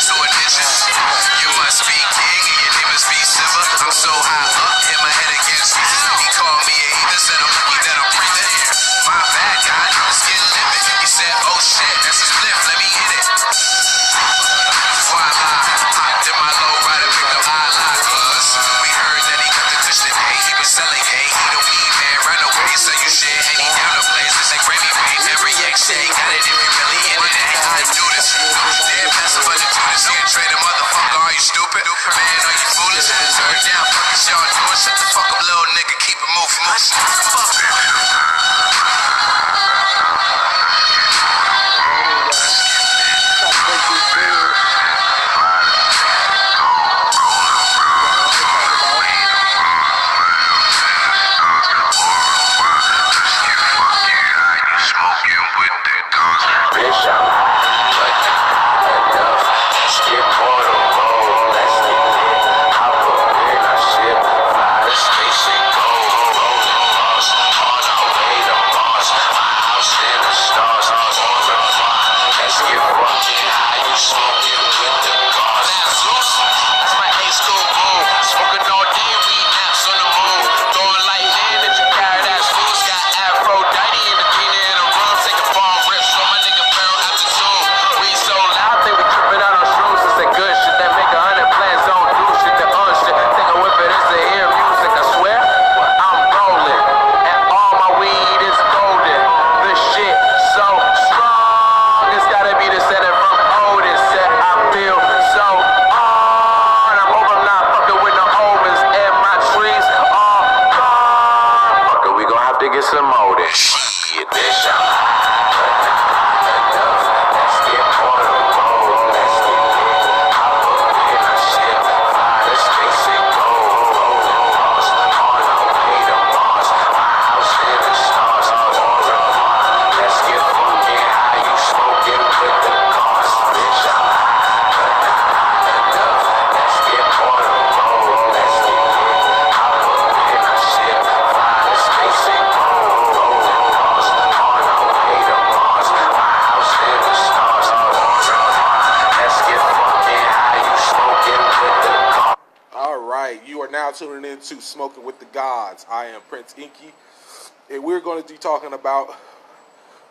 to a ninja. You must be king and your name must be Simba. I'm so high up, hit my head against Jesus. He called me a heathen, said I'm lucky that I'm breathing here. My bad, God, I'm a skin limit. He said, oh shit, that's a split, let me hit it. Why lie? Hopped in my low rider, picked up eyeliner. Cause we heard that he got the cushion, hey, he was selling, hey, he the weed man, run away, so you shit, and he down the place. This ain't Grammy Wave, every X-Shay, got it if you really in it, hey, I do this. Damn, passive under Judas, you a traitor, motherfucker, are you stupid? Man, are you foolish? Turn down, fuck is y'all doing? Shut the fuck up, little nigga, keep it moving, fuck it. Tuning in to Smoking with the Gods. I am Prince Inky, and we're going to be talking about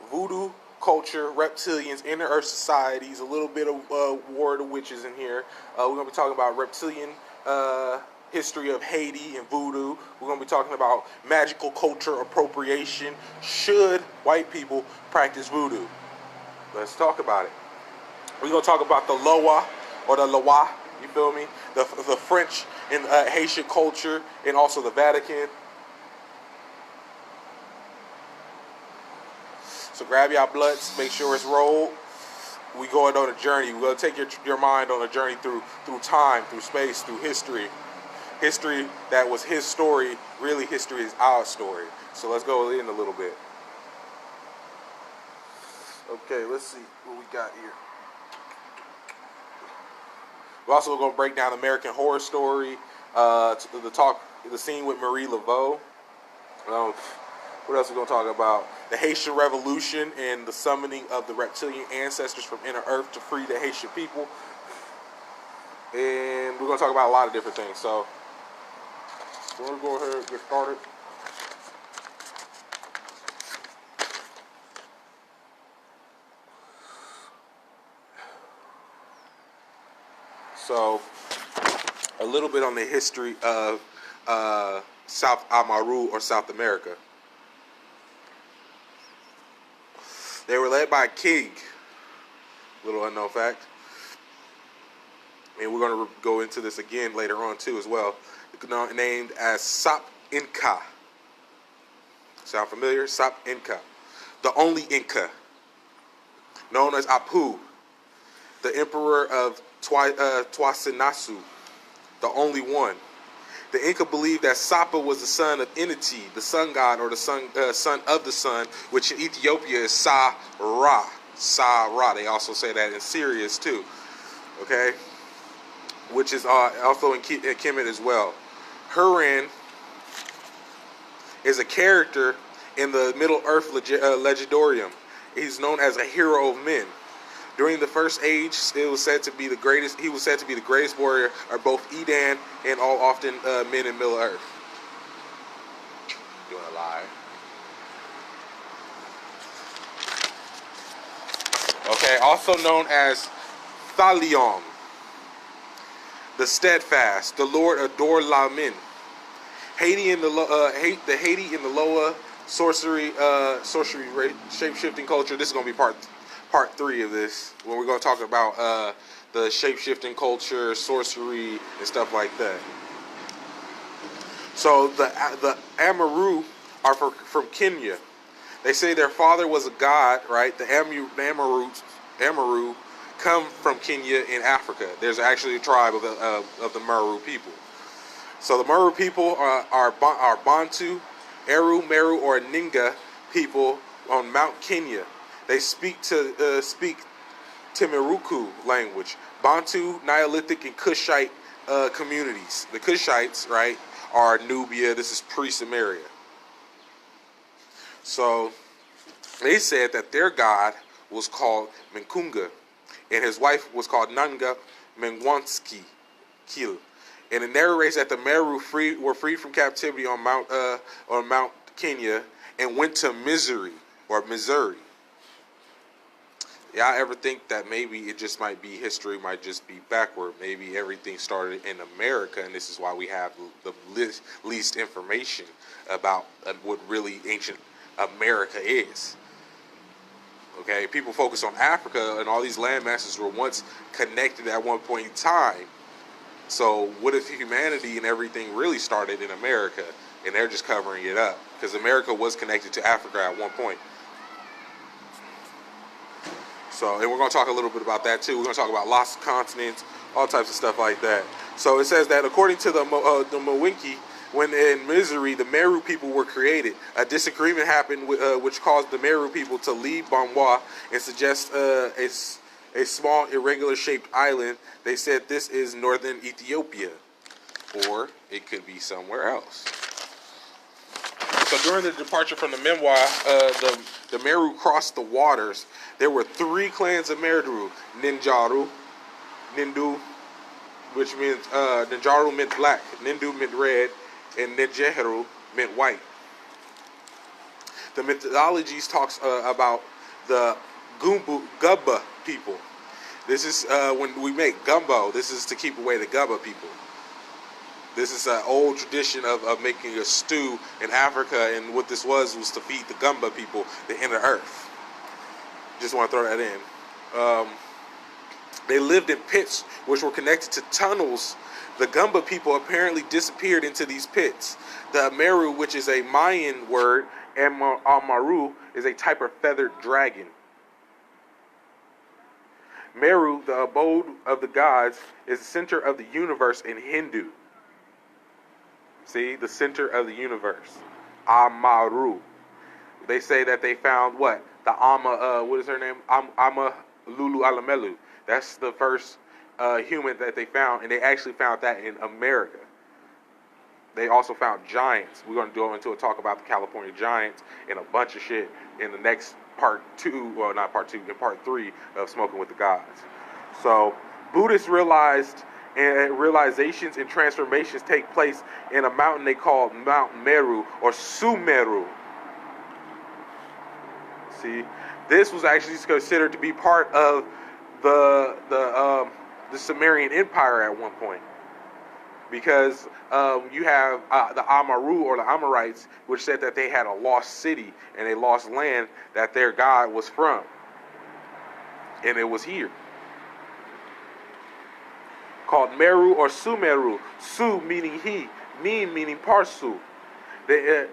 voodoo culture, reptilians, inner earth societies, a little bit of War of the Witches in here. We're going to be talking about reptilian history of Haiti and voodoo. We're going to be talking about magical culture appropriation. Should white people practice voodoo? Let's talk about it. We're going to talk about the Loa or the Loa, you feel me? The French and Haitian culture, and also the Vatican. So grab your blunts, make sure it's rolled. We going on a journey. We're going to take your mind on a journey through time, through space, through history. History that was his story, really history is our story. So let's go in a little bit. Okay, let's see what we got here. We're also going to break down American Horror Story, the scene with Marie Laveau. What else are we going to talk about? The Haitian Revolution and the summoning of the reptilian ancestors from inner earth to free the Haitian people. And we're going to talk about a lot of different things. So, we're going to go ahead and get started. So, a little bit on the history of South AMERU or South America. They were led by a king, little unknown fact. And we're going to go into this again later on too as well. Named as Sap Inca. Sound familiar? Sap Inca. The only Inca. Known as Apu. The emperor of Tuasinasu, the only one. The Inca believed that Sapa was the son of Initi, the sun god, or the son of the sun, which in Ethiopia is Sa-Ra. Sa-Ra. They also say that in Syrians too. Okay? Which is also in Kemet as well. Hurin is a character in the Middle Earth Legendarium. He's known as a hero of men. During the first age, it was said to be the greatest. He was said to be the greatest warrior of both Edan and all often men in Middle Earth. Doing a lie. Okay, also known as Thalion, the Steadfast, the Lord of Dor Lamin. Haiti in the Haiti in the Loa sorcery shape-shifting culture. This is gonna be part 3 of this, when we're gonna talk about the shape-shifting culture, sorcery, and stuff like that. So the AMERU are from Kenya. They say their father was a god, right? The AMERU come from Kenya in Africa. There's actually a tribe of the Meru people. So the Meru people are Bantu, Eru, Meru, or Ninga people on Mount Kenya. They speak Timuruku language, Bantu, Neolithic, and Kushite communities. The Kushites, right, are Nubia. This is pre-Samaria. So they said that their god was called Menkunga, and his wife was called Nanga Menwanski Kil. And it narrates that the Meru were freed from captivity on Mount Kenya and went to Missouri. Y'all ever think that maybe it just might be history, might just be backward? Maybe everything started in America, and this is why we have the least information about what really ancient America is. Okay, people focus on Africa, and all these land masses were once connected at one point in time. So what if humanity and everything really started in America, and they're just covering it up? Because America was connected to Africa at one point. So, and we're going to talk a little bit about that too. We're going to talk about lost continents, all types of stuff like that. So it says that according to the Mwinki, when in Missouri, the Meru people were created. A disagreement happened which caused the Meru people to leave Bamwa and suggest a small irregular-shaped island. They said this is northern Ethiopia, or it could be somewhere else. So during the departure from the Memwa, the Meru crossed the waters. There were 3 clans of Meru: Ninjaru, Nindu, which means Ninjaru meant black, Nindu meant red, and Nijeheru meant white. The mythologies talks about the Gubba people. This is when we make gumbo. This is to keep away the Gubba people. This is an old tradition of making a stew in Africa, and what this was to feed the Gumba people, the inner earth. Just want to throw that in. They lived in pits which were connected to tunnels. The Gumba people apparently disappeared into these pits. The Ameru, which is a Mayan word, and Amaru is a type of feathered dragon. Meru, the abode of the gods, is the center of the universe in Hindu. See, the center of the universe. Amaru. They say that they found what? The what is her name? Ama Lulu Alamelu. That's the first human that they found, and they actually found that in America. They also found giants. We're going to go into a talk about the California giants and a bunch of shit in the next part 2, well, not part 2, in part 3 of Smoking with the Gods. So, Buddhists realized, and realizations and transformations take place in a mountain they call Mount Meru or Sumeru. See, this was actually considered to be part of the Sumerian Empire at one point, because you have the Amaru or the Amorites, which said that they had a lost city and a lost land that their god was from, and it was here, called Meru or Sumeru. Su meaning he, meaning Parsu. The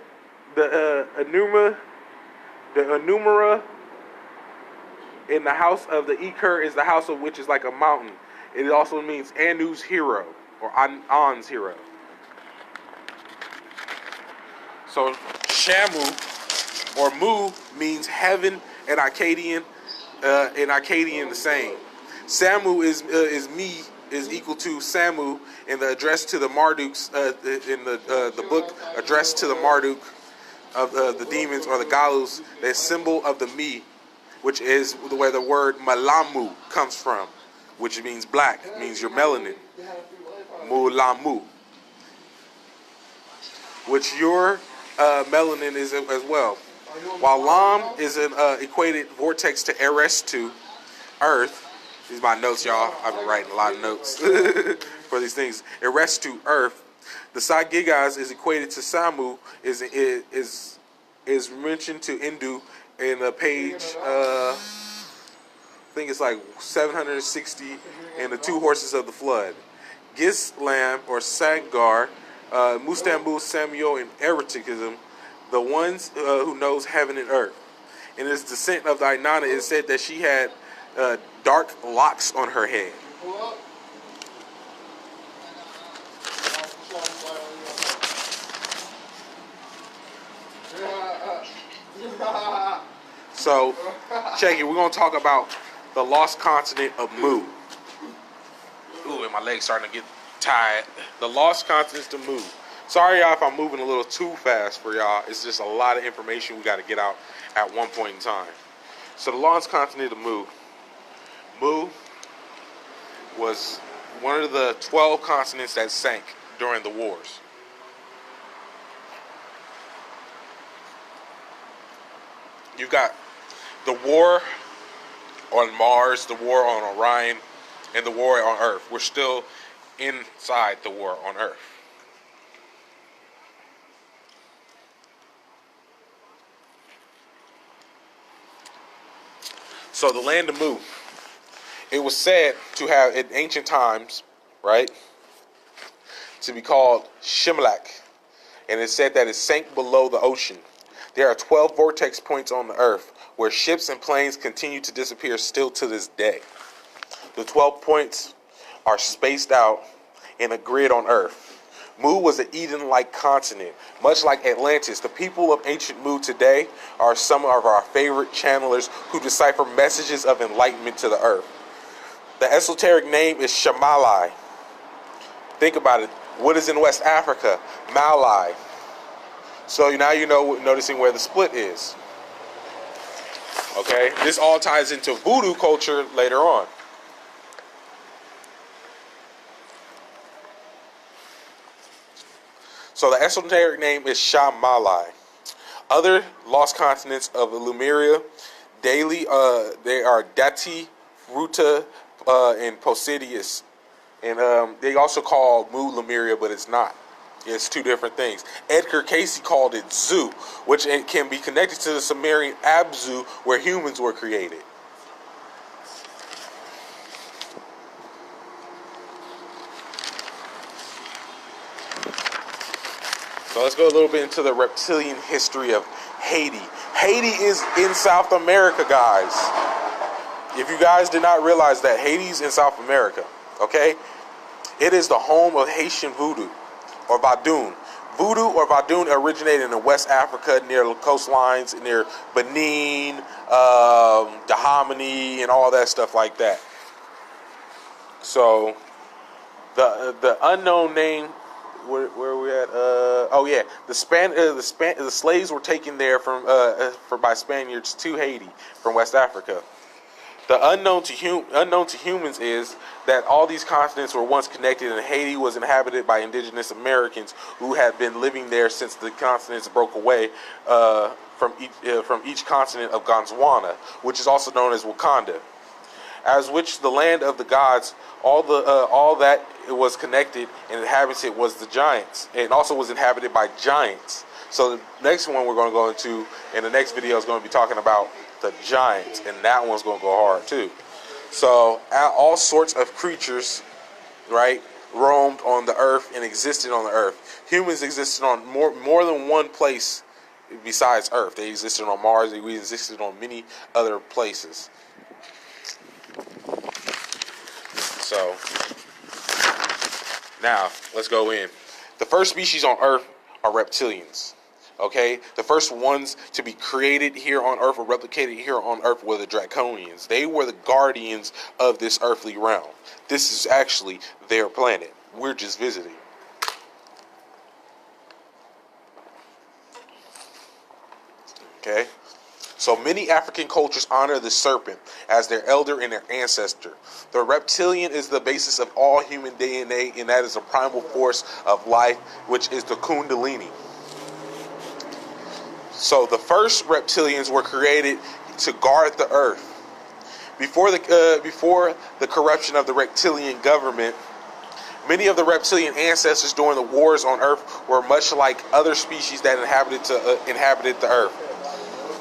Enumera in the house of the Eker is the house of which is like a mountain. It also means Anu's hero or An's hero. So Shamu or Mu means heaven in Akkadian. The same. Samu is equal to Samu in the address to the Marduks in the book addressed to the Marduk of the demons or the Galus. The symbol of the Mi. which is where the word malamu comes from, which means black, means your melanin. Mulamu, which your melanin is as well. While Lam is an equated vortex to Erestu, Earth. These are my notes, y'all. I've been writing a lot of notes for these things. Erestu, Earth. The Sagigas is equated to Samu, is mentioned to Indu in a page, I think it's like 760, and the two horses of the flood. Gislam or Sagar, Mustambu, Samuel, and Eroticism, the ones who knows heaven and earth. In his descent of the Ainana, it is said that she had dark locks on her head. So, check it. We're going to talk about the lost continent of Mu. Ooh, and my leg's starting to get tired. The lost continent of Mu. Sorry, y'all, if I'm moving a little too fast for y'all. It's just a lot of information we got to get out at one point in time. So, the lost continent of Mu. Mu was one of the 12 continents that sank during the wars. You've got the war on Mars, the war on Orion, and the war on Earth. We're still inside the war on Earth. So the land of Mu, it was said to have, in ancient times, right, to be called Shimlak. And it said that it sank below the ocean. There are 12 vortex points on the earth where ships and planes continue to disappear still to this day. The 12 points are spaced out in a grid on earth. Mu was an Eden-like continent. Much like Atlantis, the people of ancient Mu today are some of our favorite channelers who decipher messages of enlightenment to the earth. The esoteric name is Shamalai. Think about it. What is in West Africa? Malai. So now you know, noticing where the split is. Okay? This all ties into voodoo culture later on. So the esoteric name is Shamalai. Other lost continents of Lemuria, they are Dati, Ruta, and Posidius. And they also call Mu Lemuria, but it's not. It's two different things. Edgar Casey called it Zu, which it can be connected to the Sumerian Abzu, where humans were created. So let's go a little bit into the reptilian history of Haiti. Haiti is in South America, guys. If you guys did not realize that, Haiti's in South America, okay? It is the home of Haitian voodoo, or Vadoun. Voodoo or Vadoun originated in West Africa near the coastlines, near Benin, Dahomey, and all that stuff like that. So, the unknown name, where are we at? Oh yeah, the slaves were taken there by Spaniards to Haiti from West Africa. The unknown to humans is that all these continents were once connected, and Haiti was inhabited by indigenous Americans who had been living there since the continents broke away from each continent of Gondwana, which is also known as Wakanda, as which the land of the gods. All that it was connected and inhabited was the giants, and also was inhabited by giants. So the next one we're going to go into in the next video is going to be talking about the giants, and that one's going to go hard too. So all sorts of creatures, right, roamed on the earth and existed on the earth. Humans existed on more than one place besides Earth. They existed on Mars. We existed on many other places. So now let's go in. The first species on Earth are reptilians. Okay, the first ones to be created here on Earth or replicated here on Earth were the Draconians. They were the guardians of this earthly realm. This is actually their planet. We're just visiting. Okay, So many African cultures honor the serpent as their elder and their ancestor. The reptilian is the basis of all human DNA, and that is a primal force of life, which is the Kundalini. So the first reptilians were created to guard the earth. Before the corruption of the reptilian government, many of the reptilian ancestors during the wars on Earth were much like other species that inhabited the Earth,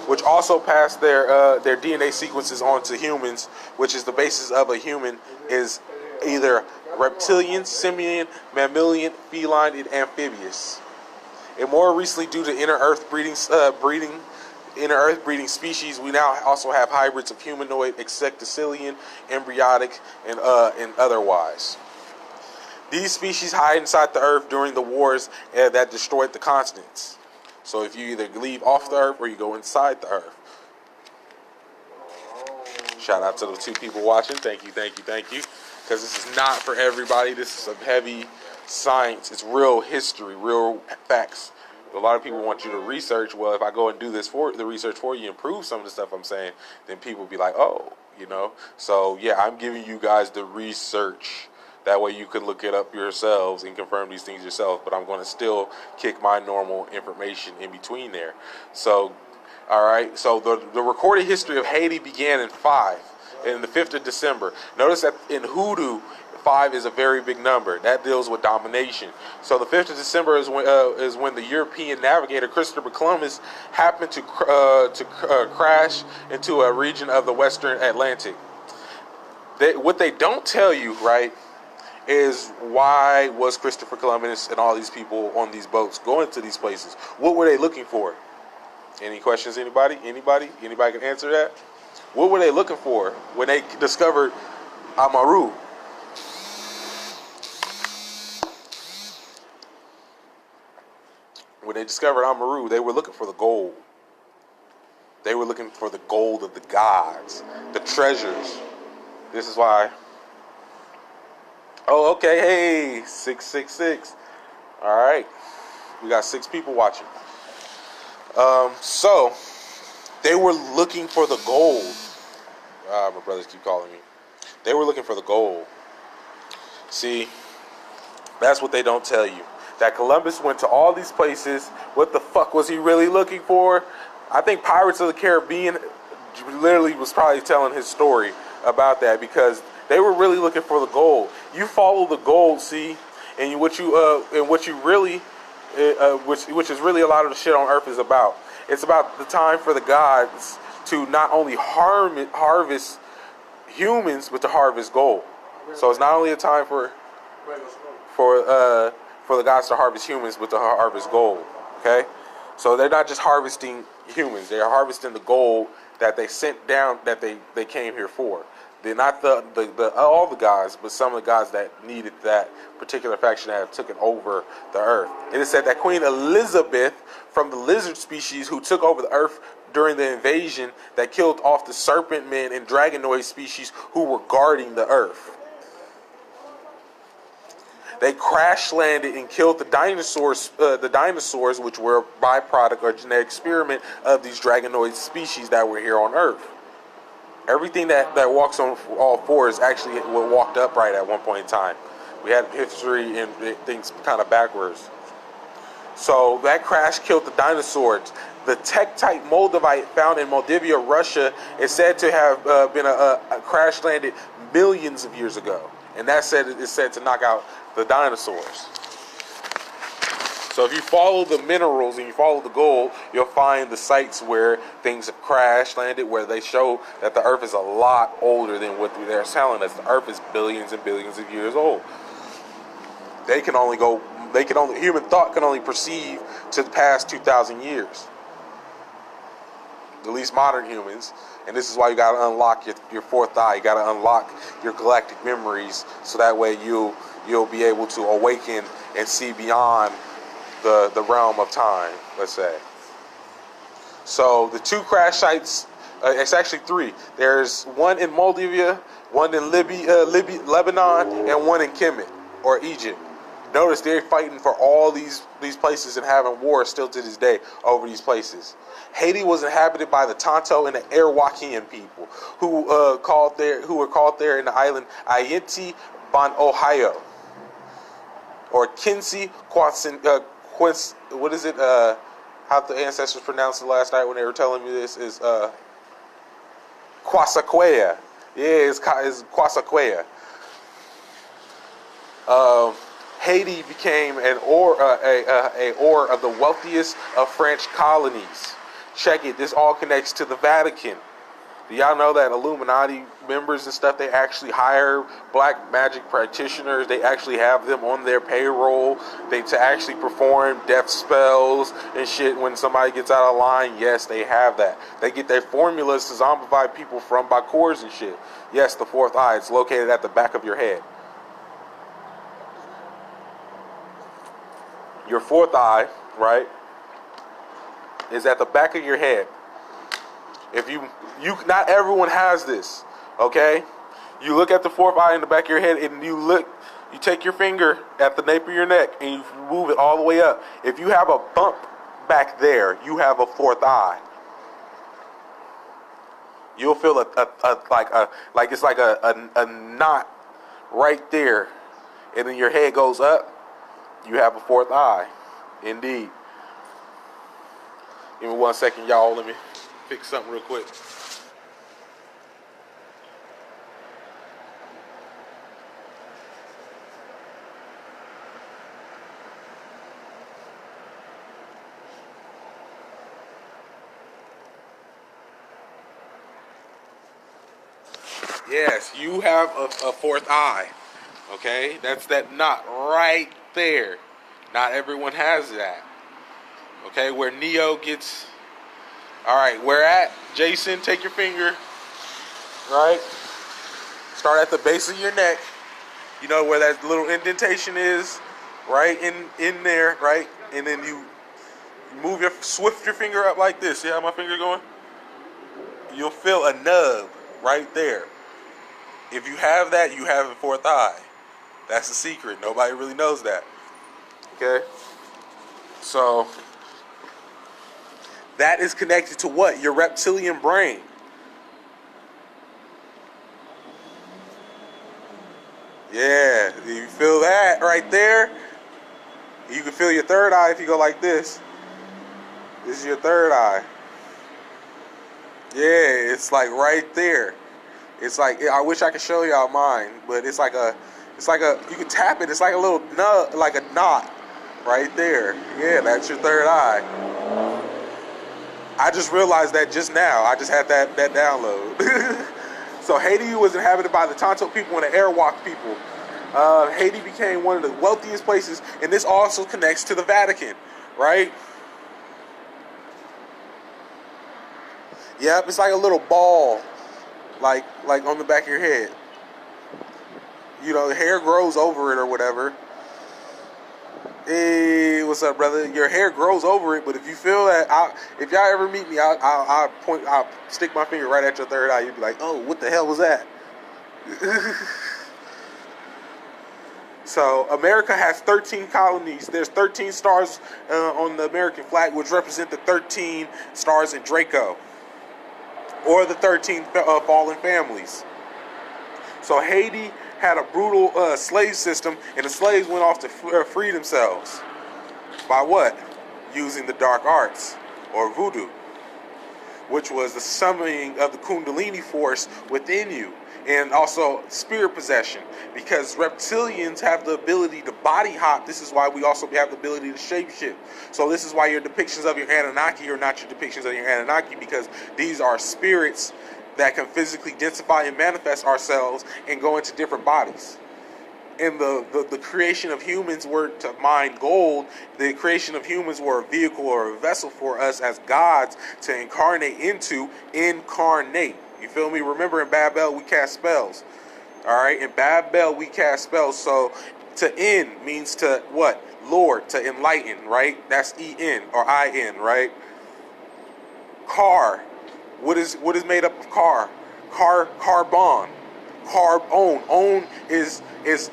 which also passed their DNA sequences on to humans, which is the basis of a human is either reptilian, simian, mammalian, feline, and amphibious. And more recently, due to inner Earth breeding species, we now also have hybrids of humanoid, insecticilian, embryonic, and otherwise. These species hide inside the Earth during the wars that destroyed the continents. So if you either leave off the Earth or you go inside the Earth. Shout out to the 2 people watching. Thank you. Because this is not for everybody. This is some heavy science. It's real history, real facts. A lot of people want you to research. Well, if I go and do the research for you and prove some of the stuff I'm saying, then people will be like, oh, So yeah, I'm giving you guys the research. That way you can look it up yourselves and confirm these things yourself. But I'm going to still kick my normal information in between there. So, all right. So the recorded history of Haiti began in the 5th of December. Notice that in Hoodoo, 5 is a very big number. That deals with domination. So the 5th of December is when the European navigator Christopher Columbus happened to crash into a region of the Western Atlantic. What they don't tell you, right, is why was Christopher Columbus and all these people on these boats going to these places? What were they looking for? Any questions, anybody? Anybody can answer that? What were they looking for when they discovered AMERU? When they discovered AMERU, they were looking for the gold. They were looking for the gold of the gods, the treasures. This is why. Oh, okay. Hey, 666. All right. We got 6 people watching. So they were looking for the gold. My brothers keep calling me. They were looking for the gold. See, that's what they don't tell you. That Columbus went to all these places. What the fuck was he really looking for? I think Pirates of the Caribbean literally was probably telling his story about that, because they were really looking for the gold. You follow the gold, see, and which is really a lot of the shit on Earth is about. It's about the time for the gods to not only harvest humans, but to harvest gold. So it's not only a time for the gods to harvest humans, but to harvest gold. Okay, so they're not just harvesting humans; they are harvesting the gold that they sent down, that they came here for. They're not all the gods, but some of the gods that needed that particular faction that have taken over the earth. It is said that Queen Elizabeth, from the lizard species who took over the earth during the invasion that killed off the serpent men and dragonoid species who were guarding the earth. They crash landed and killed the dinosaurs, which were a byproduct or genetic experiment of these dragonoid species that were here on Earth. Everything that walks on all fours actually walked upright at one point in time. We had history and things kind of backwards. So that crash killed the dinosaurs. The tektite moldavite found in Moldavia, Russia, is said to have been a crash landed millions of years ago. And that is said to knock out the dinosaurs. So if you follow the minerals and you follow the gold, you'll find the sites where things have crash landed, where they show that the earth is a lot older than what they're telling us. The earth is billions and billions of years old. Human thought can only perceive to the past 2,000 years. At least modern humans. And this is why you got to unlock your fourth eye. You got to unlock your galactic memories, so that way you'll be able to awaken and see beyond the realm of time, let's say. So the 2 crash sites, it's actually 3. There's one in Moldavia, one in Lebanon, and one in Kemet, or Egypt. Notice they're fighting for all these places and having wars still to this day over these places. Haiti was inhabited by the Tonto and the Arawakian people, who were called there in the island HAITI, Bon Ohio, or Quincy, what is it? How the ancestors pronounced it last night when they were telling me this is Quasaquea. Yeah, it's Quasaquea. Haiti became an or of the wealthiest of French colonies. Check it. This all connects to the Vatican. Do y'all know that Illuminati members and stuff, they actually hire black magic practitioners? They actually have them on their payroll to actually perform death spells and shit when somebody gets out of line. Yes, they have that. They get their formulas to zombify people from Bakors and shit. Yes, the fourth eye. It's located at the back of your head. Your fourth eye, right, is at the back of your head. If you not everyone has this, okay? You look at the fourth eye in the back of your head, and you take your finger at the nape of your neck, and you move it all the way up. If you have a bump back there, you have a fourth eye. You'll feel it's like a knot right there, and then your head goes up. You have a fourth eye, indeed. Give me 1 second, y'all. Let me fix something real quick. Yes, you have a fourth eye. Okay, that's that knot right there. Not everyone has that. Okay, where Neo gets. All right, where at? Jason, take your finger. Right? Start at the base of your neck. You know where that little indentation is? Right in there, right? And then you swift your finger up like this. See how my finger going? You'll feel a nub right there. If you have that, you have a fourth eye. That's the secret. Nobody really knows that. Okay? So, that is connected to what? Your reptilian brain. Yeah. You feel that right there? You can feel your third eye if you go like this. This is your third eye. Yeah, it's like right there. It's like, I wish I could show y'all mine, but it's like a, you can tap it. It's like a little nut, like a knot right there. Yeah, that's your third eye. I just realized that just now. I just had that download. So Haiti was inhabited by the Tonto people and the Arawak people. Haiti became one of the wealthiest places, and this also connects to the Vatican, right? Yep, it's like a little ball, like on the back of your head. You know, the hair grows over it or whatever. Hey, what's up, brother? Your hair grows over it, but if you feel that, if y'all ever meet me, I'll stick my finger right at your third eye. You'd be like, oh, what the hell was that? So, America has 13 colonies. There's 13 stars on the American flag, which represent the 13 stars in Draco, or the 13 fallen families. So, Haiti had a brutal slave system, and the slaves went off to free themselves. By what? Using the dark arts, or voodoo, which was the summoning of the Kundalini force within you, and also spirit possession, because reptilians have the ability to body hop. This is why we also have the ability to shapeshift. So this is why your depictions of your Anunnaki are not your depictions of your Anunnaki, because these are spirits that can physically densify and manifest ourselves and go into different bodies. And the creation of humans were to mine gold. The creation of humans were a vehicle or a vessel for us as gods to incarnate into. Incarnate. You feel me? Remember, in Babel, we cast spells. All right? In Babel, we cast spells. So, to en means to what? Lord, to enlighten, right? That's E-N or I-N, right? Car. What is made up of car? Carbon. car own. Own is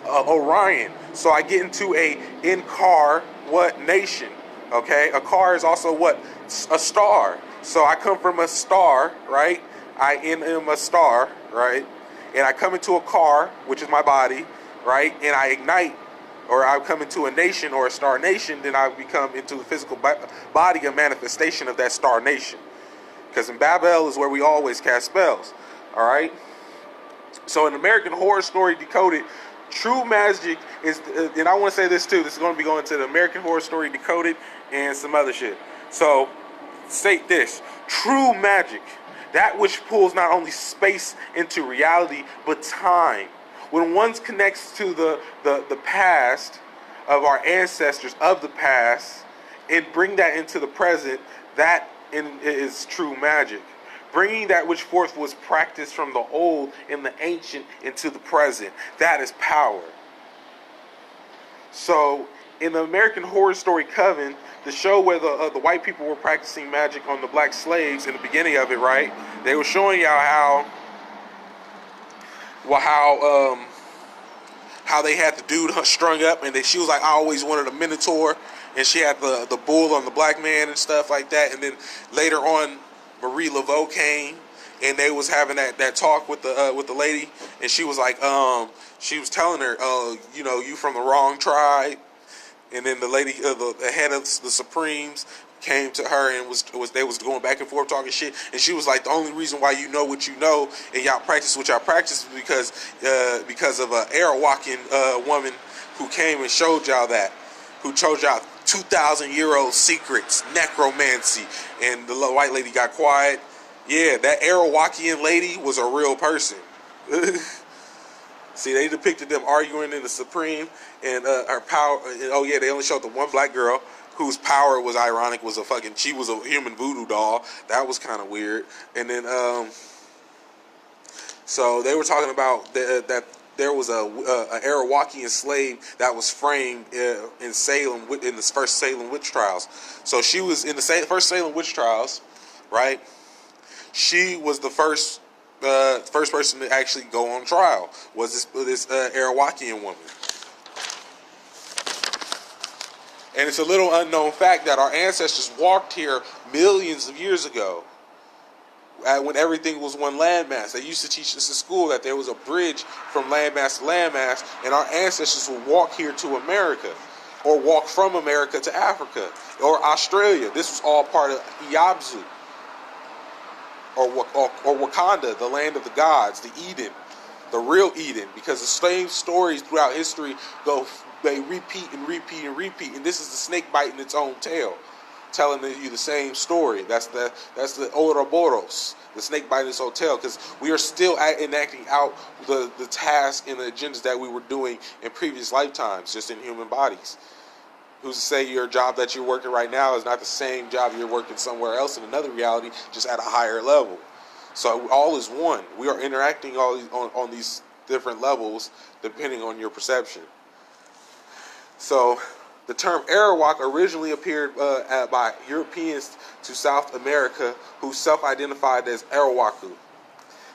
Orion. So I get into a in car what nation? Okay, a car is also what? A star. So I come from a star, right? I am a star, right? And I come into a car, which is my body, right? And I ignite, or I come into a nation or a star nation, then I become into the physical body, a manifestation of that star nation. Because in Babel is where we always cast spells, all right? So in American Horror Story Decoded, true magic is, and I want to say this too, this is going to be going to the American Horror Story Decoded and some other shit. So, state this, true magic, that which pulls not only space into reality, but time. When one connects to the past of our ancestors of the past and bring that into the present, that is true magic. Bringing that which forth was practiced from the old and the ancient into the present, that is power. So, in the American Horror Story Coven, the show where the white people were practicing magic on the black slaves in the beginning of it, right? They were showing y'all how they had the dude strung up, and she was like, I always wanted a minotaur, and she had the bull on the black man and stuff like that. And then later on, Marie Laveau came, and they was having that talk with the lady, and she was like, she was telling her, you know, you from the wrong tribe. And then the lady, the head of the Supremes, came to her and they was going back and forth talking shit, and she was like, the only reason why you know what you know and y'all practice what y'all practice is because of an air-walking woman who came and showed y'all that, who showed y'all 2,000-year-old secrets, necromancy. And the white lady got quiet. Yeah, that Arawakkian lady was a real person. See, they depicted them arguing in the Supreme, and her power. Oh yeah, they only showed the one black girl whose power was ironic. She was a human voodoo doll. That was kind of weird. And then so they were talking about that there was a Arawakkian slave that was framed in Salem in the first Salem witch trials. So she was in the first Salem witch trials, right? She was the first person to actually go on trial. Was this Arawakkian woman? And it's a little unknown fact that our ancestors walked here millions of years ago, when everything was one landmass. They used to teach us in school that there was a bridge from landmass to landmass, and our ancestors would walk here to America, or walk from America to Africa, or Australia. This was all part of Iabzu, or Wakanda, the land of the gods, the Eden, the real Eden, because the same stories throughout history they repeat and repeat and repeat, and this is the snake biting its own tail, telling you the same story. That's the Ouroboros, the snake biting its own tail, because we are still enacting out the tasks and the agendas that we were doing in previous lifetimes, just in human bodies. Who's to say your job that you're working right now is not the same job you're working somewhere else in another reality, just at a higher level? So all is one. We are interacting on these different levels depending on your perception. So the term Arawak originally appeared by Europeans to South America who self-identified as Arawaku.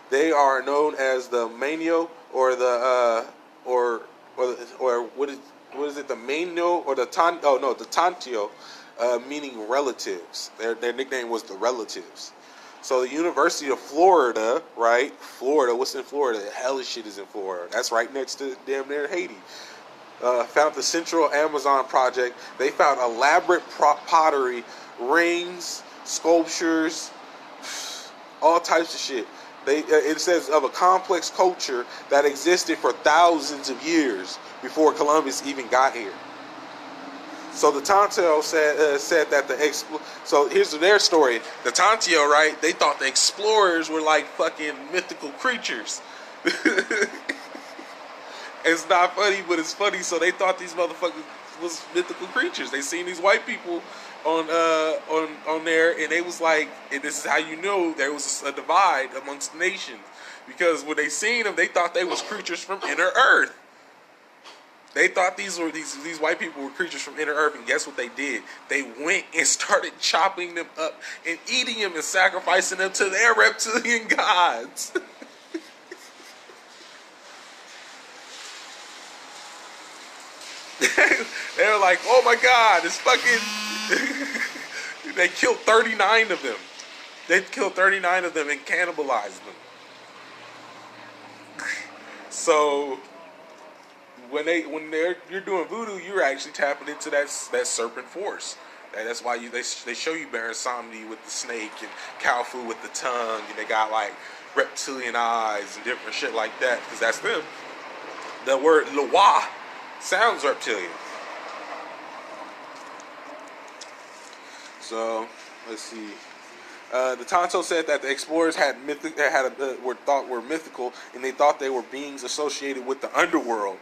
They are known as the Maino, or the what is it, the Maino, or the Tantio, meaning relatives. Their nickname was the Relatives. So the University of Florida, right? Florida, what's in Florida? The hellish shit is in Florida. That's right next to damn near Haiti. Found the Central Amazon Project. They found elaborate pottery, rings, sculptures, all types of shit. It says of a complex culture that existed for thousands of years before Columbus even got here. So the Tantio said that so here's their story. The Tantio, right? They thought the explorers were like fucking mythical creatures. It's not funny, but it's funny. So they thought these motherfuckers was mythical creatures. They seen these white people on there, and they was like, and this is how you know there was a divide amongst nations, because when they seen them, they thought they was creatures from inner Earth. They thought these white people were creatures from inner Earth, and guess what they did? They went and started chopping them up and eating them and sacrificing them to their reptilian gods. They were like, oh my God, it's fucking. They killed 39 of them. They killed 39 of them and cannibalized them. So you're doing voodoo, you're actually tapping into that serpent force. That's why they show you Baron Samedi with the snake and Kalfu with the tongue, and they got like reptilian eyes and different shit like that, because that's them. The word LAVUE sounds reptilian. So let's see. The Tonto said that the explorers were mythical, and they thought they were beings associated with the underworld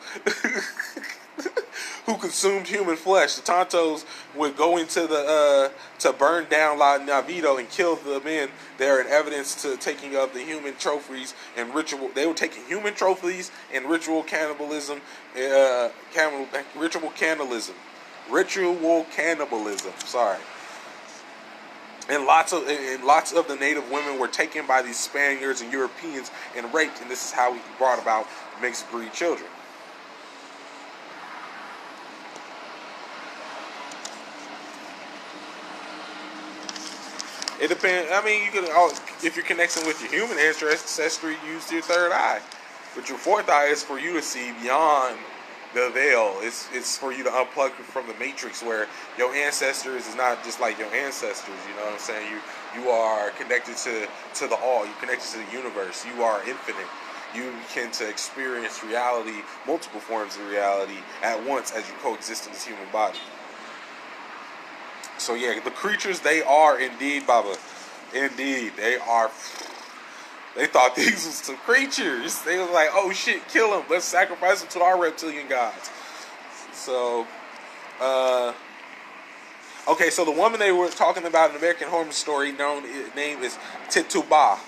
who consumed human flesh. The Tontos would go into to burn down La Navido and kill the men there in evidence to taking of the human trophies and ritual. They were taking human trophies and ritual cannibalism. Sorry. And lots of the native women were taken by these Spaniards and Europeans and raped, and this is how we brought about mixed breed children. It depends. I mean, you can, if you're connecting with your human ancestry, use your third eye. But your fourth eye is for you to see beyond the veil. It's for you to unplug from the matrix, where your ancestors is not just like your ancestors. You know what I'm saying? You are connected to the all. You're connected to the universe. You are infinite. You can to experience reality, multiple forms of reality at once as you coexist in this human body. So yeah, the creatures, they are indeed, Baba. Indeed, they are. They thought these was some creatures. They was like, oh shit, kill them. Let's sacrifice them to our reptilian gods. So, okay, so the woman they were talking about in American Horror Story, name is Tituba,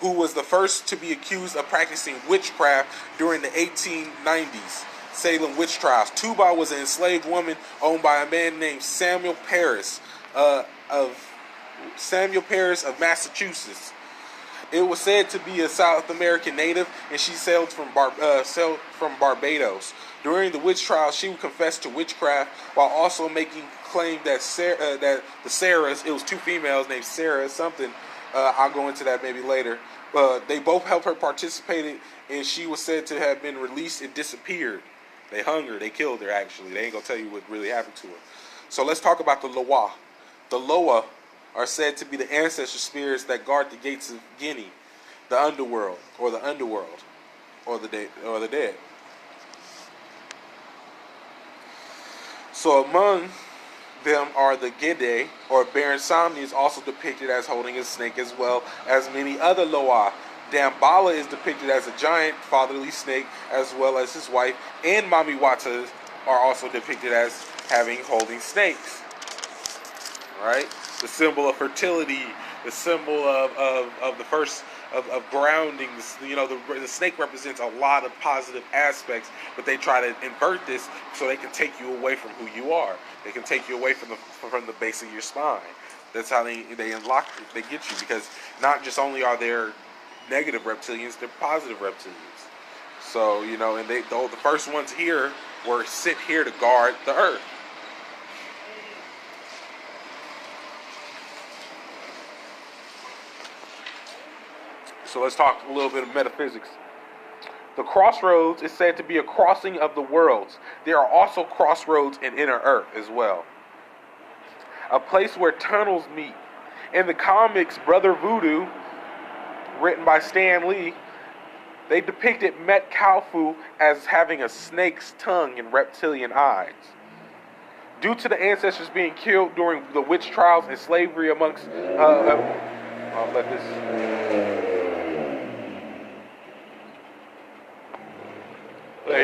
who was the first to be accused of practicing witchcraft during the 1890s Salem witch trials. Tuba was an enslaved woman owned by a man named Samuel Paris of Massachusetts. It was said to be a South American native, and she sailed from Barbados. During the witch trial, she would confess to witchcraft while also making claim that the Sarahs, it was two females named Sarah something. I'll go into that maybe later. They both helped her participate, and she was said to have been released and disappeared. They hung her. They killed her, actually. They ain't going to tell you what really happened to her. So let's talk about the LAVUE. The LAVUE are said to be the ancestor spirits that guard the gates of Guinea, the underworld, or the dead. So among them are the Gede, or Baron Samedi, is also depicted as holding a snake, as well as many other LAVUE. Dambala is depicted as a giant fatherly snake, as well as his wife, and Mami Wata are also depicted as holding snakes. Right? The symbol of fertility, the symbol of the first of grounding. You know, the snake represents a lot of positive aspects, but they try to invert this so they can take you away from who you are. They can take you away from the base of your spine. That's how they unlock it. They get you, because not just only are there negative reptilians, they're positive reptilians. So, you know, and the first ones here were sent here to guard the earth. So let's talk a little bit of metaphysics. The crossroads is said to be a crossing of the worlds. There are also crossroads in inner earth as well. A place where tunnels meet. In the comics Brother Voodoo, written by Stan Lee, they depicted Met Kalfu as having a snake's tongue and reptilian eyes. Due to the ancestors being killed during the witch trials and slavery amongst... I'll let this... Yeah,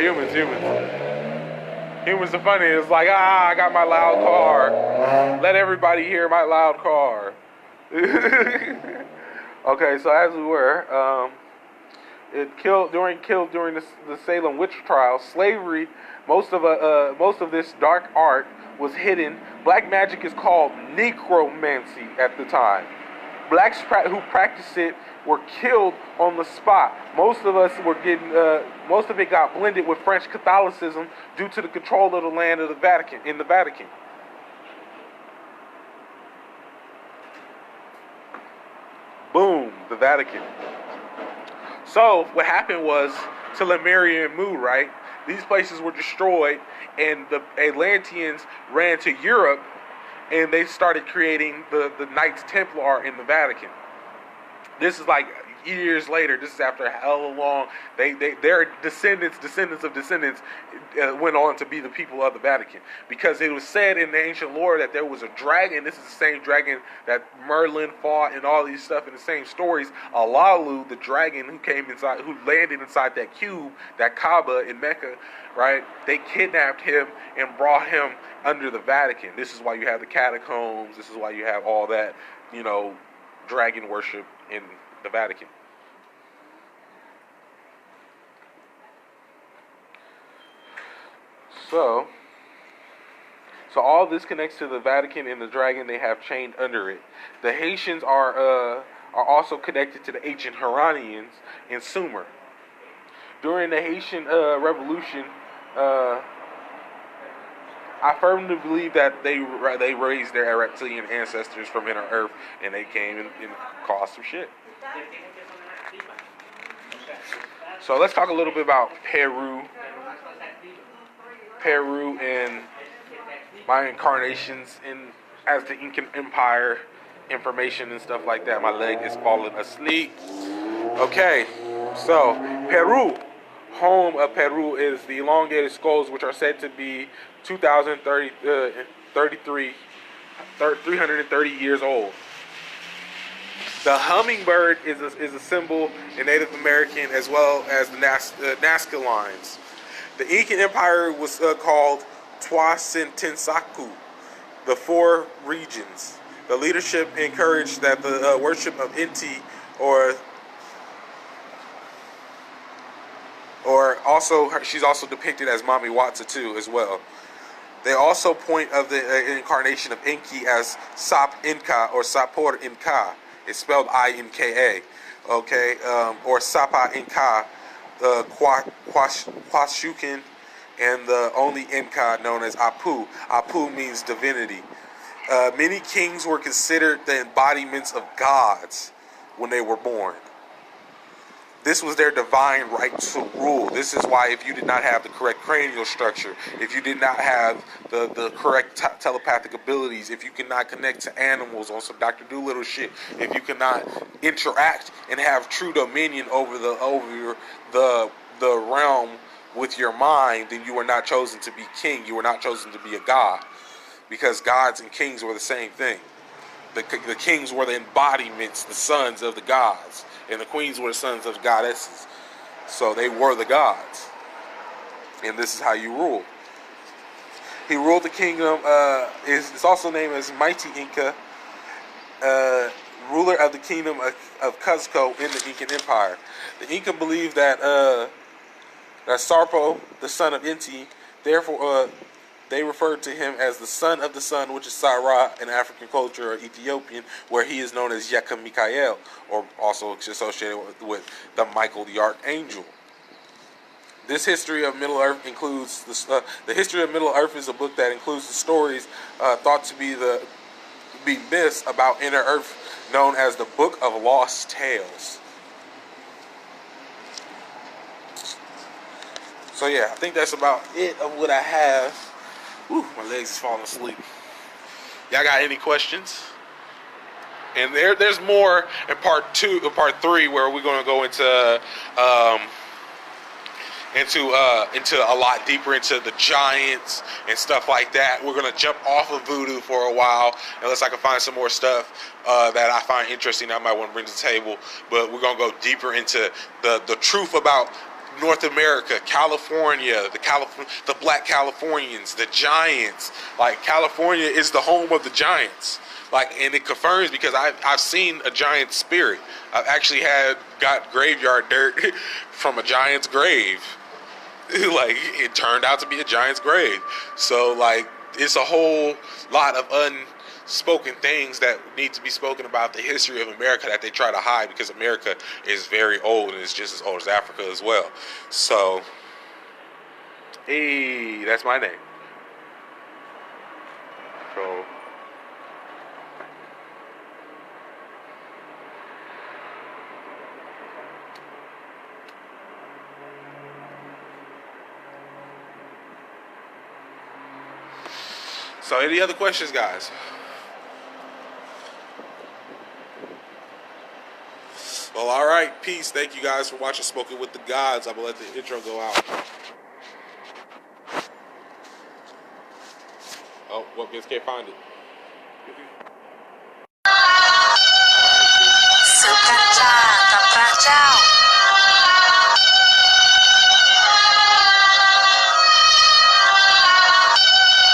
humans are funny. It's like, I got my loud car. Let everybody hear my loud car. Okay, so as we were, killed during the Salem witch trial, slavery. Most of this dark art was hidden. Black magic is called necromancy at the time. blacks who practiced it were killed on the spot. Most of us were getting, most of it got blended with French Catholicism due to the control of the land of the Vatican, in the Vatican. Boom, the Vatican. So what happened was, to LAVUE and AMERU, right? These places were destroyed, and the Atlanteans ran to Europe, and they started creating the Knights Templar in the Vatican. This is like years later. This is after hella long. Their descendants of descendants went on to be the people of the Vatican, because it was said in the ancient lore that there was a dragon. This is the same dragon that Merlin fought and all these stuff in the same stories. LAVUE, the dragon who landed inside that cube, that Kaaba in Mecca, right? They kidnapped him and brought him under the Vatican. This is why you have the catacombs. This is why you have all that, dragon worship in the Vatican. So all this connects to the Vatican and the dragon they have chained under it. The Haitians are also connected to the ancient Huronians in Sumer. During the Haitian Revolution, I firmly believe that they raised their reptilian ancestors from inner Earth, and they came and caused some shit. So let's talk a little bit about Peru and my incarnations as the Incan Empire, information and stuff like that. My leg is falling asleep. Okay, so Peru. Home of Peru is the elongated skulls, which are said to be 330 years old. The hummingbird is a symbol in Native American as well as the Nazca lines. The Incan Empire was called Twasintinsaku, the four regions. The leadership encouraged that the worship of Inti she's also depicted as Mami Watsa too as well. They also point of the incarnation of Enki as Sap Inca or Sapor Inca. It's spelled I-N-K-A, okay, or Sapa Inca, the Quashukin, and the only Inca known as Apu. Apu means divinity. Many kings were considered the embodiments of gods when they were born. This was their divine right to rule. This is why if you did not have the correct cranial structure, if you did not have the correct telepathic abilities, if you cannot connect to animals on some Dr. Dolittle shit, if you cannot interact and have true dominion over the realm with your mind, then you are not chosen to be king. You are not chosen to be a god, because gods and kings were the same thing. The kings were the embodiments, the sons of the gods, and the queens were the sons of goddesses. So they were the gods. And this is how you rule. He ruled the kingdom, it's also named as Mighty Inca, ruler of the kingdom of Cuzco in the Incan Empire. The Inca believed that Sarpo, the son of Inti, therefore they referred to him as the son of the sun, which is Sarah in African culture or Ethiopian, where he is known as Yeka Mikael, or also associated with the Michael the Archangel. This history of Middle Earth includes the history of Middle Earth is a book that includes the stories thought to be myths about inner Earth, known as the Book of Lost Tales. So yeah, I think that's about it of what I have. Whew, my legs is falling asleep. Y'all got any questions? And there's more in part 3, where we're going to go into a lot deeper into the giants and stuff like that. We're going to jump off of voodoo for a while, unless I can find some more stuff that I find interesting I might want to bring to the table. But we're going to go deeper into the truth about North America, California, the black Californians, the giants. Like, California is the home of the giants. Like, and it confirms, because I've seen a giant spirit. I've actually got graveyard dirt from a giant's grave. Like, it turned out to be a giant's grave. So, like, it's a whole lot of spoken things that need to be spoken about the history of America that they try to hide, because America is very old and it's just as old as Africa as well. So, hey, that's my name. So any other questions, guys? Well, all right. Peace. Thank you guys for watching Smoking with the Gods. I'm going to let the intro go out. Oh, well, guess can't find it. Suka cakap